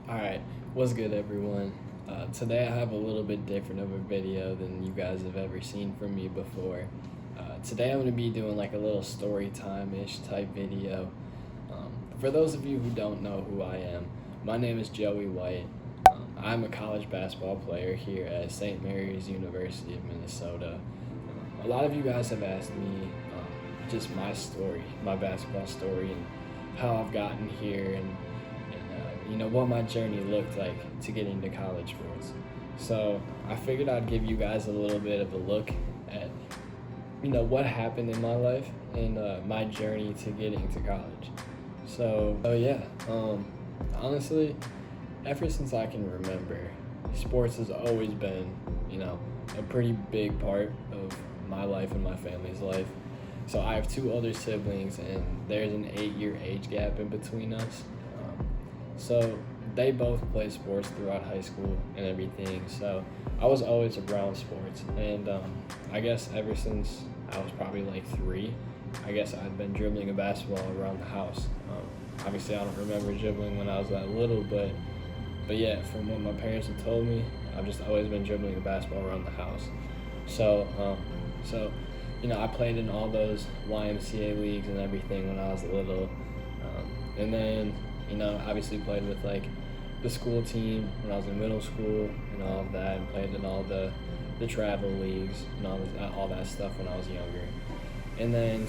Alright, what's good everyone? Today I have a little bit different of a video than you guys have ever seen from me before. Today I'm going to be doing like a little story time-ish type video. For those of you who don't know who I am, my name is Joey White. I'm a college basketball player here at St. Mary's University of Minnesota. A lot of you guys have asked me just my story, my basketball story, and how I've gotten here and what my journey looked like to get into college sports. So I figured I'd give you guys a little bit of a look at what happened in my life and my journey to getting to college. Honestly, ever since I can remember, sports has always been a pretty big part of my life and my family's life. So I have two older siblings, and there's an 8-year age gap in between us. So they both played sports throughout high school and everything. So I was always around sports. And I guess ever since I was probably like 3, I guess I'd been dribbling a basketball around the house. Obviously, I don't remember dribbling when I was that little, but yeah, from what my parents have told me, I've just always been dribbling a basketball around the house. So I played in all those YMCA leagues and everything when I was little. And then obviously played with like the school team when I was in middle school and all of that, and played in all the travel leagues and all that stuff when I was younger. And then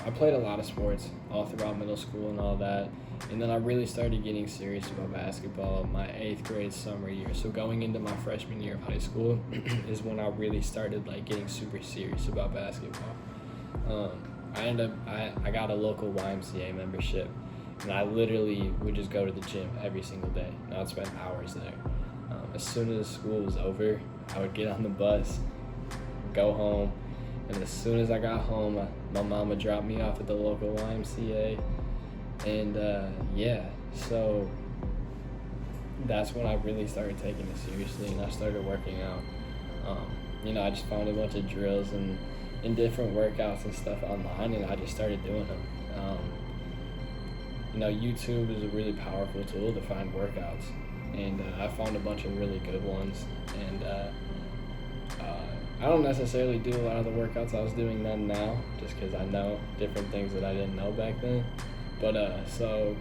I played a lot of sports all throughout middle school and all that. And then I really started getting serious about basketball my 8th grade summer year. So going into my freshman year of high school is when I really started like getting super serious about basketball. I got a local YMCA membership, and I literally would just go to the gym every single day, and I would spend hours there. As soon as school was over, I would get on the bus, go home, and as soon as I got home, my mom would drop me off at the local YMCA, and so that's when I really started taking it seriously, and I started working out. I just found a bunch of drills and different workouts and stuff online, and I just started doing them. YouTube is a really powerful tool to find workouts, and I found a bunch of really good ones. And I don't necessarily do a lot of the workouts I was doing then now, just because I know different things that I didn't know back then. But so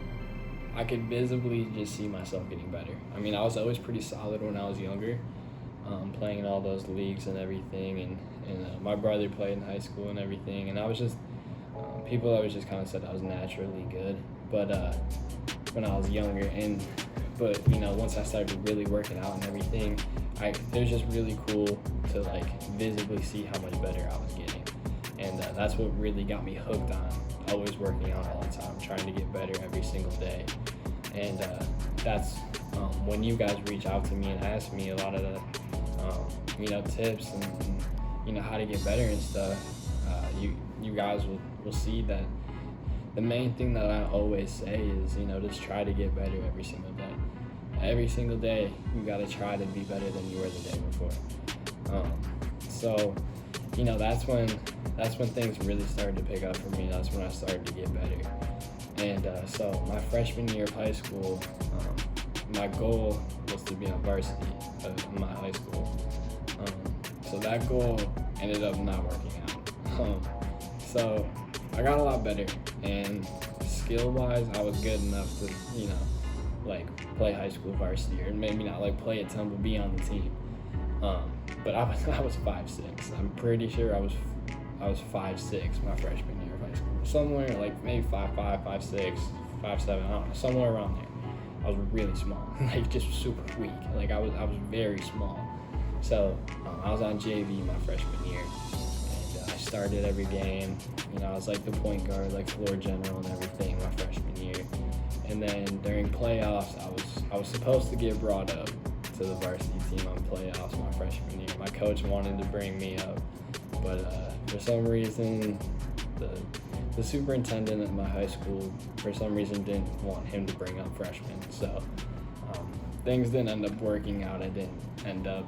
I could visibly just see myself getting better. I mean, I was always pretty solid when I was younger, playing in all those leagues and everything, and my brother played in high school and everything, and I was just people always just kind of said I was naturally good. But when I was younger, but once I started really working out and everything, it was just really cool to like visibly see how much better I was getting, and that's what really got me hooked on always working out all the time, trying to get better every single day. And that's when you guys reach out to me and ask me a lot of the tips and how to get better and stuff. You guys will see that the main thing that I always say is, just try to get better every single day. Every single day, you got to try to be better than you were the day before. That's when things really started to pick up for me. That's when I started to get better. And so my freshman year of high school, my goal was to be on varsity in my high school. So that goal ended up not working out. So I got a lot better, and skill-wise, I was good enough to, play high school varsity, or maybe not play a ton, but be on the team. But I was 5'6". I'm pretty sure I was 5'6" my freshman year of high school. Somewhere maybe 5'5", 5'6", 5'7", I don't know, somewhere around there. I was really small, just super weak. I was very small. So I was on JV my freshman year, and I started every game. I was the point guard, floor general and everything my freshman year. And then during playoffs, I was supposed to get brought up to the varsity team on playoffs my freshman year. My coach wanted to bring me up, but for some reason, the superintendent at my high school, for some reason, didn't want him to bring up freshmen. So things didn't end up working out. I didn't end up,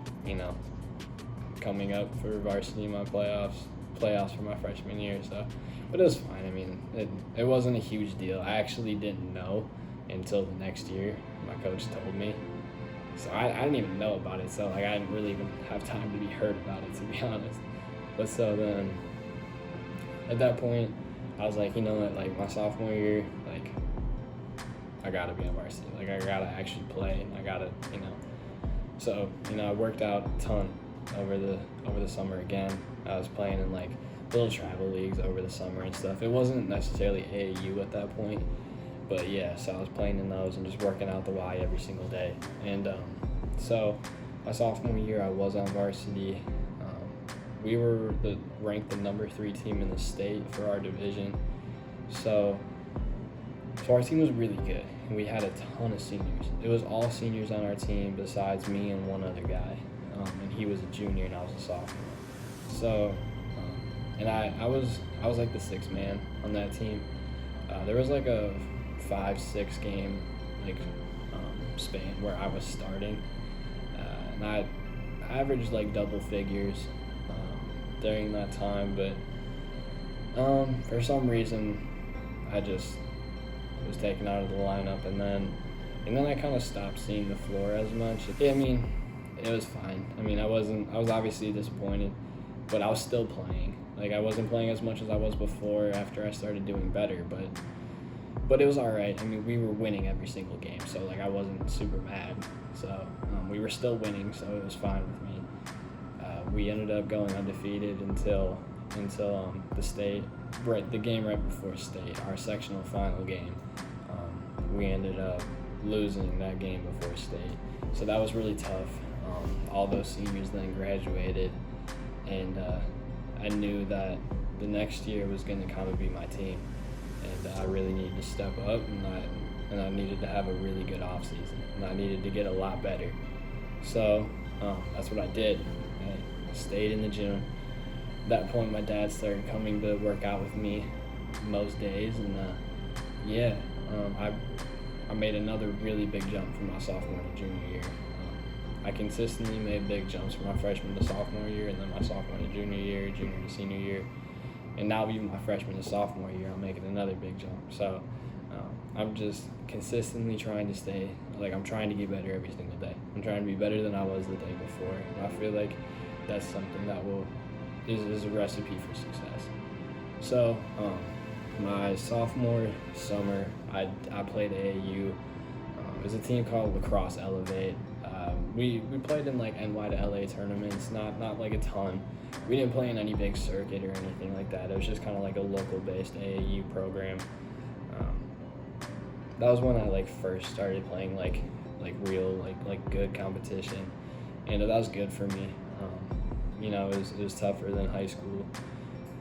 coming up for varsity in my playoffs for my freshman year. So, but it was fine. I mean, it wasn't a huge deal. I actually didn't know until the next year. My coach told me. So I didn't even know about it. So like I didn't really even have time to be heard about it, to be honest. But so then at that point, I was like, you know what, like my sophomore year, like I gotta be on varsity. Like I gotta actually play, and I gotta, you know. So, you know, I worked out a ton over the summer again. I was playing in like little travel leagues over the summer and stuff. It wasn't necessarily AAU at that point, but yeah, so I was playing in those and just working out the Y every single day. And so my sophomore year, I was on varsity. We were ranked the number 3 team in the state for our division. So our team was really good, and we had a ton of seniors. It was all seniors on our team besides me and one other guy, and he was a junior and I was a sophomore. So, and I was like the 6th man on that team. There was like a 5-6 game span where I was starting, and I averaged like double figures during that time, but for some reason I just was taken out of the lineup, and then I kind of stopped seeing the floor as much. I mean, it was fine. I mean, I was obviously disappointed, but I was still playing. Like I wasn't playing as much as I was before after I started doing better, but it was all right. I mean, we were winning every single game, so like I wasn't super mad. So we were still winning, so it was fine with me. We ended up going undefeated until the state, the game right before state, our sectional final game. We ended up losing that game before state, so that was really tough. All those seniors then graduated, and I knew that the next year was going to kind of be my team, and I really needed to step up, and I needed to have a really good off season, and I needed to get a lot better. So that's what I did. I stayed in the gym. At that point, my dad started coming to work out with me most days, and I made another really big jump from my sophomore to junior year. I consistently made big jumps from my freshman to sophomore year, and then my sophomore to junior year, junior to senior year, and now even my freshman to sophomore year, I'm making another big jump. So I'm just consistently trying to stay, like I'm trying to get better every single day. I'm trying to be better than I was the day before, and I feel like that's something that is a recipe for success. So my sophomore summer, I played AAU. It was a team called Lacrosse Elevate. We played in like NY to LA tournaments, not like a ton. We didn't play in any big circuit or anything like that. It was just kind of like a local-based AAU program. That was when I like first started playing like real like good competition, and that was good for me. You know, it was tougher than high school,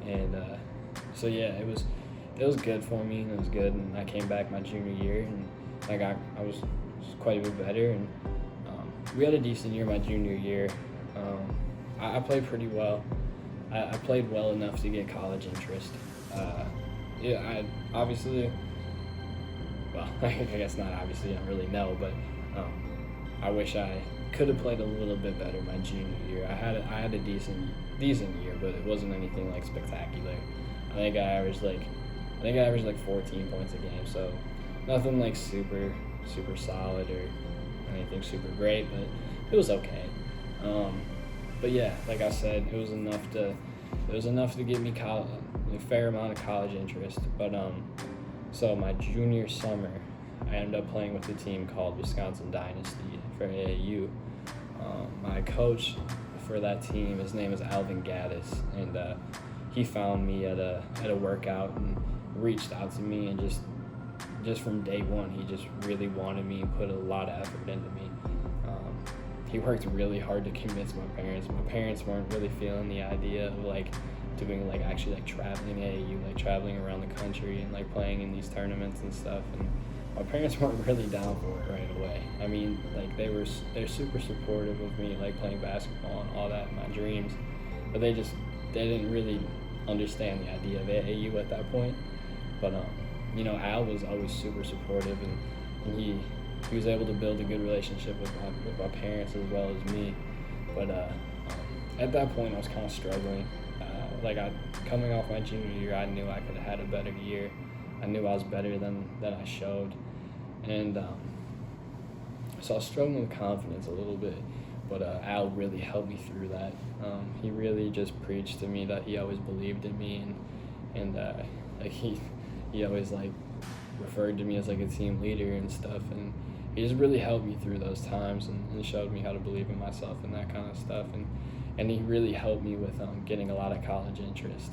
and so yeah, it was good for me, and it was good. And I came back my junior year, and like I was quite a bit better, and we had a decent year my junior year. I played pretty well. I played well enough to get college interest. I obviously, well, I guess not obviously, I don't really know, but I wish I could have played a little bit better my junior year. I had a decent year, but it wasn't anything like spectacular. I think I averaged like 14 points a game, so nothing like super solid or anything super great, but it was okay. But yeah, like I said, it was enough to get me a fair amount of college interest. But so my junior summer, I ended up playing with a team called Wisconsin Dynasty for AAU. My coach for that team, his name is Alvin Gaddis, and he found me at a workout and reached out to me, and just from day one, he just really wanted me and put a lot of effort into me. He worked really hard to convince my parents. My parents weren't really feeling the idea of like doing like actually like traveling AAU, like traveling around the country and like playing in these tournaments and stuff. And my parents weren't really down for it right away. I mean, like they're super supportive of me like playing basketball and all that, my dreams, but they didn't really understand the idea of AAU at that point. But you know, Al was always super supportive, and he was able to build a good relationship with my parents as well as me. But at that point, I was kind of struggling. Coming off my junior year, I knew I could have had a better year. I knew I was better than I showed. And so I was struggling with confidence a little bit, but Al really helped me through that. He really just preached to me that he always believed in me, and like he always like referred to me as like a team leader and stuff, and he just really helped me through those times and showed me how to believe in myself and that kind of stuff, and he really helped me with getting a lot of college interest.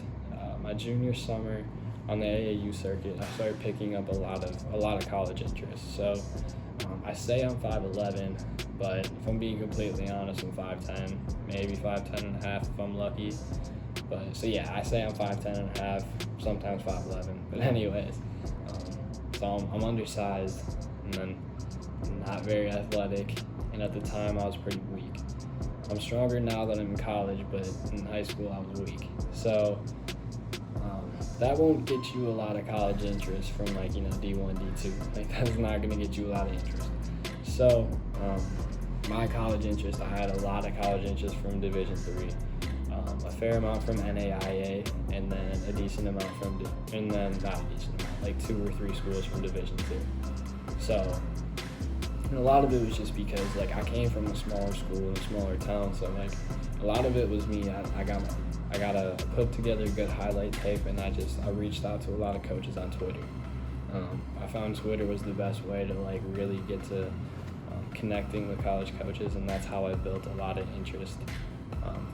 My junior summer on the AAU circuit, I started picking up a lot of college interest. So I say I'm 5'11", but if I'm being completely honest, I'm 5'10", maybe 5'10 and a half if I'm lucky. But so yeah, I say I'm 5'10 and a half, sometimes 5'11. But anyways, so I'm undersized and then not very athletic, and at the time I was pretty weak. I'm stronger now that I'm in college, but in high school I was weak. So that won't get you a lot of college interest from like, D1, D2. Like that's not gonna get you a lot of interest. So my college interest, I had a lot of college interest from Division III, a fair amount from NAIA, and then a decent amount and then not a decent amount, like 2 or 3 schools from Division II. So and a lot of it was just because like I came from a smaller school in a smaller town, so like a lot of it was me. I got to put together a good highlight tape, and I reached out to a lot of coaches on Twitter. I found Twitter was the best way to like really get to connecting with college coaches, and that's how I built a lot of interest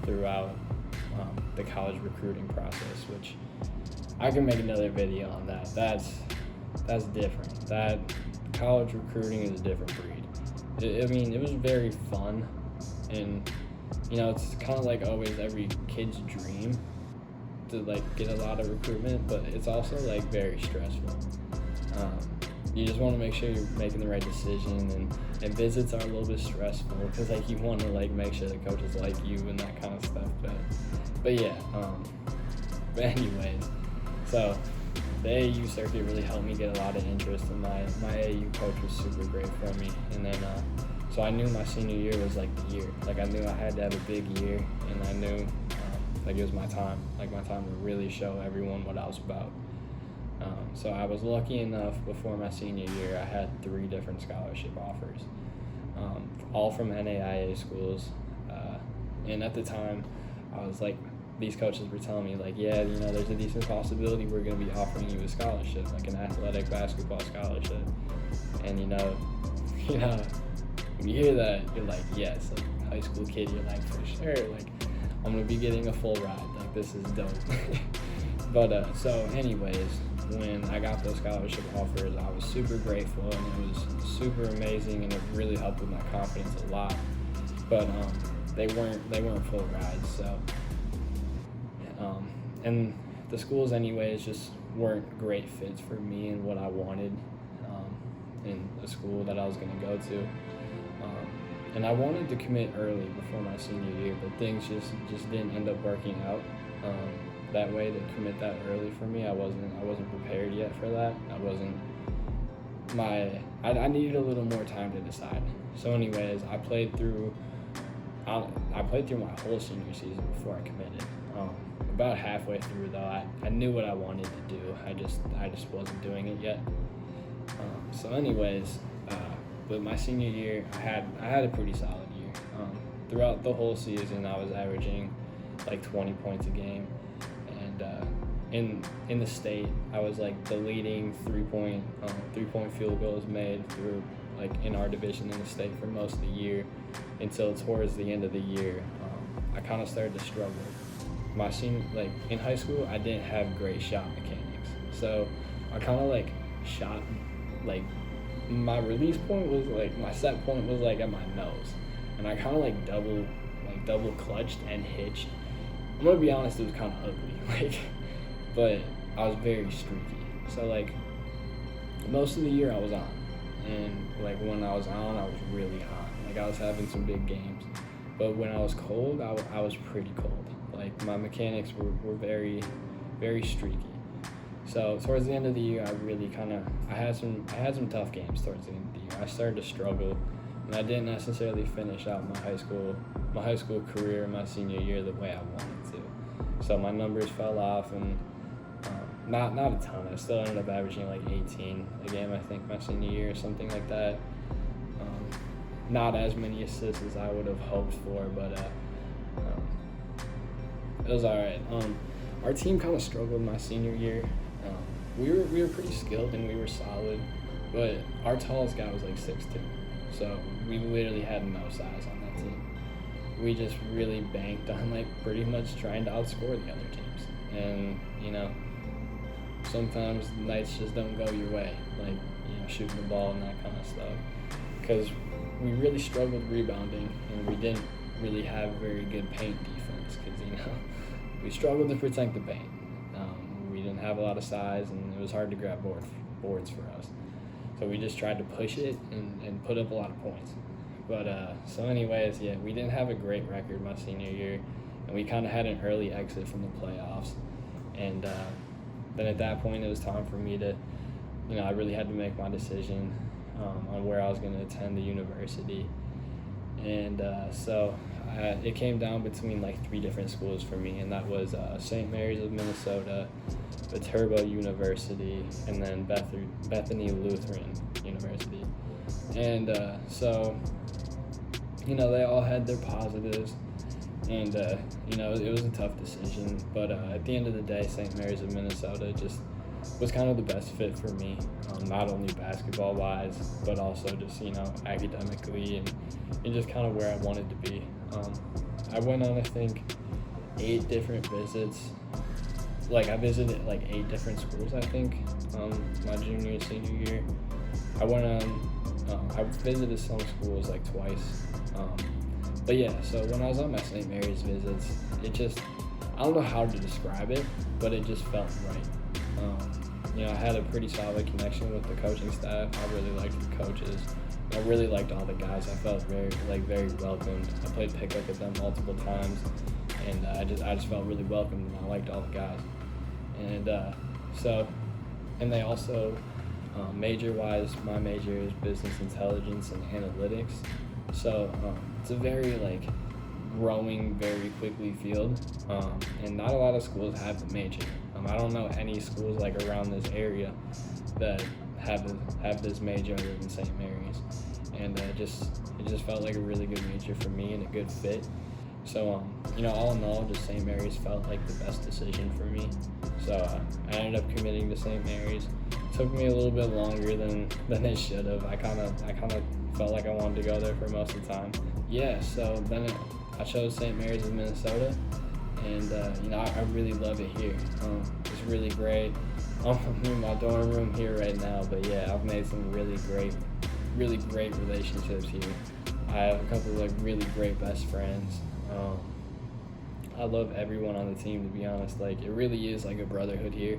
throughout the college recruiting process, which I can make another video on that. That's different. That college recruiting is a different breed. It was very fun, and it's kind of like always every kid's dream to like get a lot of recruitment, but it's also like very stressful. You just want to make sure you're making the right decision, and visits are a little bit stressful because like you want to like make sure the coaches like you and that kind of stuff. But yeah. But anyways, so the AAU circuit really helped me get a lot of interest, and my AAU coach was super great for me. And then so I knew my senior year was like the year. Like I knew I had to have a big year, and I knew like it was my time to really show everyone what I was about. So I was lucky enough before my senior year, I had 3 different scholarship offers, all from NAIA schools. And at the time, I was like, these coaches were telling me like, yeah, there's a decent possibility we're going to be offering you a scholarship, like an athletic basketball scholarship. And when you hear that, you're like, yes, like high school kid, you're like, for sure, like I'm going to be getting a full ride, like this is dope. But so anyways, when I got those scholarship offers, I was super grateful, and it was super amazing, and it really helped with my confidence a lot. But they weren't full rides, so and the schools anyways just weren't great fits for me and what I wanted in a school that I was going to go to. And I wanted to commit early before my senior year, but things just didn't end up working out that way to commit that early for me. I wasn't prepared yet for that. I needed a little more time to decide. So anyways, I played through my whole senior season before I committed. About halfway through though, I knew what I wanted to do. I just wasn't doing it yet. So anyways, with my senior year, I had a pretty solid year. Throughout the whole season, I was averaging like 20 points a game, and in the state, I was like the leading three-point field goals made through like in our division in the state for most of the year, until towards the end of the year, I kind of started to struggle. My senior, like in high school, I didn't have great shot mechanics, so I kind of like shot like my release point was like my set point was like at my nose, and I kind of like double clutched and hitched. I'm gonna be honest, it was kind of ugly, but I was very streaky. So like most of the year I was on, and like when I was on, I was really hot. Like I was having some big games, but when I was cold, I was pretty cold. Like my mechanics were very, very streaky. So towards the end of the year, I had some tough games towards the end of the year. I started to struggle, and I didn't necessarily finish out my high school career my senior year the way I wanted to. So my numbers fell off, and not a ton. I still ended up averaging like 18 a game, I think, my senior year or something like that. Not as many assists as I would have hoped for, but it was all right. Our team kind of struggled my senior year. We were pretty skilled and we were solid, but our tallest guy was like 6'2", so we literally had no size on that team. We just really banked on like pretty much trying to outscore the other teams, and sometimes nights just don't go your way, like shooting the ball and that kind of stuff, because we really struggled rebounding and we didn't really have very good paint defense because we struggled to protect the paint. We didn't have a lot of size and it was hard to grab boards for us. So we just tried to push it and put up a lot of points. But so anyways, yeah, we didn't have a great record my senior year, and we kind of had an early exit from the playoffs. And then at that point, it was time for me to, I really had to make my decision on where I was going to attend the university. And so it came down between like 3 different schools for me, and that was St. Mary's of Minnesota, Viterbo University, and then Bethany Lutheran University. And so, they all had their positives, and, it was a tough decision. But at the end of the day, St. Mary's of Minnesota just was kind of the best fit for me, not only basketball-wise, but also just, academically and just kind of where I wanted to be. I went on, I think, 8 different visits. Like, I visited, 8 different schools, I think, my junior and senior year. I visited some schools, twice. But yeah, so when I was on my St. Mary's visits, I don't know how to describe it, but it just felt right. I had a pretty solid connection with the coaching staff. I really liked the coaches. I really liked all the guys. I felt very welcomed. I played pickup with them multiple times, and I just felt really welcomed, and I liked all the guys. And and they also, major-wise, my major is business intelligence and analytics. So it's a very growing very quickly field, and not a lot of schools have the major. I don't know any schools around this area that have this major other than St. Mary's, and it just felt like a really good major for me and a good fit. So all in all, just St. Mary's felt like the best decision for me. So I ended up committing to St. Mary's. It took me a little bit longer than it should have. I kind of felt like I wanted to go there for most of the time. Yeah, so then I chose St. Mary's of Minnesota, and I really love it here. It's really great. I'm in my dorm room here right now, but yeah, I've made some really great relationships here. I have a couple of really great best friends. I love everyone on the team, to be honest. It really is a brotherhood here.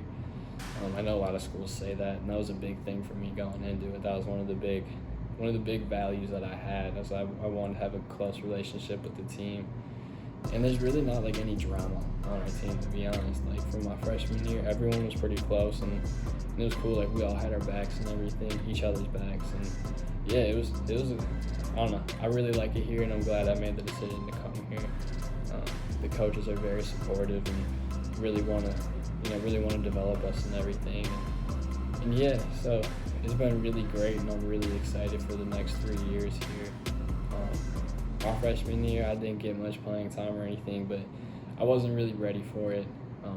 I know a lot of schools say that, and that was a big thing for me going into it. That was one of the big values that I had, as I wanted to have a close relationship with the team. And there's really not any drama on our team, to be honest. From my freshman year, everyone was pretty close, and it was cool. We all had our backs and everything, each other's backs, and yeah, it was. I don't know. I really like it here, and I'm glad I made the decision to come here. The coaches are very supportive and really want to develop us and everything. And yeah, so it's been really great, and I'm really excited for the next 3 years here. My freshman year, I didn't get much playing time or anything, but I wasn't really ready for it.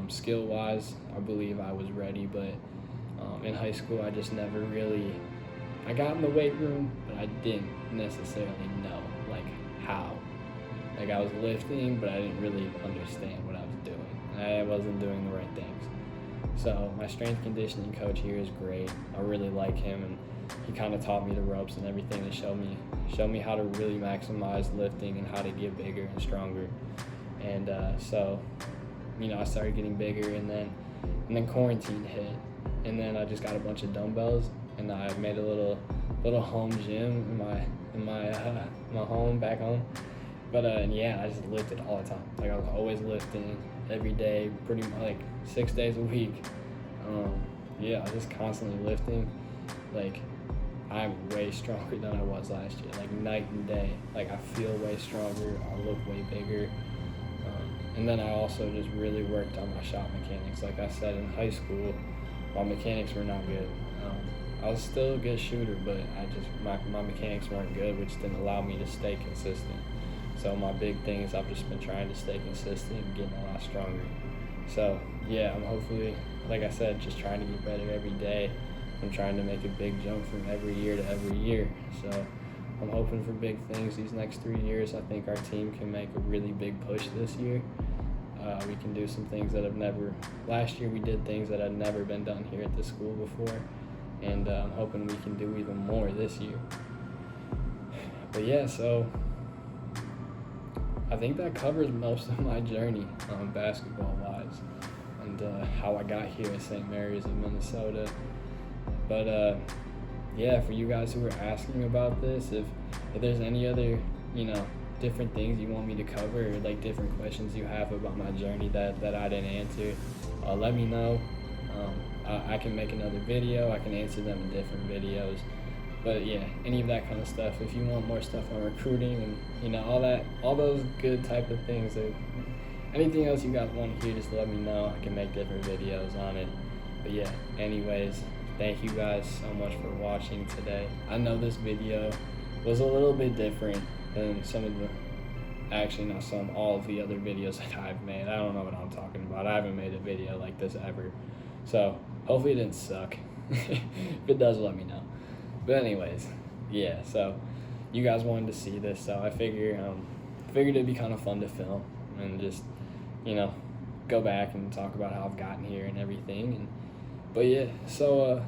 Skill-wise, I believe I was ready, but in high school, I just never really. I got in the weight room, but I didn't necessarily know how. I was lifting, but I didn't really understand what I was doing. I wasn't doing the right things. So my strength conditioning coach here is great. I really like him, and he kind of taught me the ropes and everything to show me how to really maximize lifting and how to get bigger and stronger. And so I started getting bigger, and then quarantine hit, and then I just got a bunch of dumbbells, and I made a little home gym in my home back home. But yeah, I just lifted all the time. I was always lifting every day, pretty much 6 days a week. Yeah, I was just constantly lifting. I'm way stronger than I was last year, night and day. I feel way stronger. I look way bigger. And then I also just really worked on my shop mechanics. Like I said, in high school, my mechanics were not good. I was still a good shooter, but my mechanics weren't good, which didn't allow me to stay consistent. So my big thing is I've just been trying to stay consistent and getting a lot stronger. So yeah, I'm hopefully, like I said, just trying to get better every day. I'm trying to make a big jump from every year to every year. So I'm hoping for big things these next 3 years. I think our team can make a really big push this year. We can do some things that last year we did things that had never been done here at the school before. And I'm hoping we can do even more this year. But yeah, so I think that covers most of my journey basketball-wise and how I got here at St. Mary's in Minnesota. But yeah, for you guys who are asking about this, if there's any other, different things you want me to cover, or like different questions you have about my journey that I didn't answer, let me know. I can make another video. I can answer them in different videos. But yeah, any of that kind of stuff. If you want more stuff on recruiting and all those good type of things, or anything else you guys want to hear, just let me know. I can make different videos on it. But yeah, anyways, thank you guys so much for watching today. I know this video was a little bit different than all of the other videos that I've made. I don't know what I'm talking about. I haven't made a video like this ever. So hopefully it didn't suck. If it does, let me know. But anyways, yeah, so you guys wanted to see this, so I figured it'd be kind of fun to film and just, go back and talk about how I've gotten here and everything. But yeah, so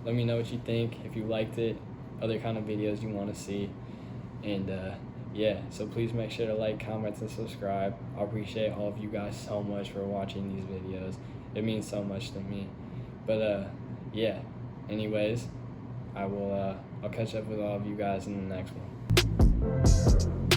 let me know what you think, if you liked it, other kind of videos you want to see. And yeah, so please make sure to like, comment, and subscribe. I appreciate all of you guys so much for watching these videos. It means so much to me. But yeah, anyways, I'll catch up with all of you guys in the next one.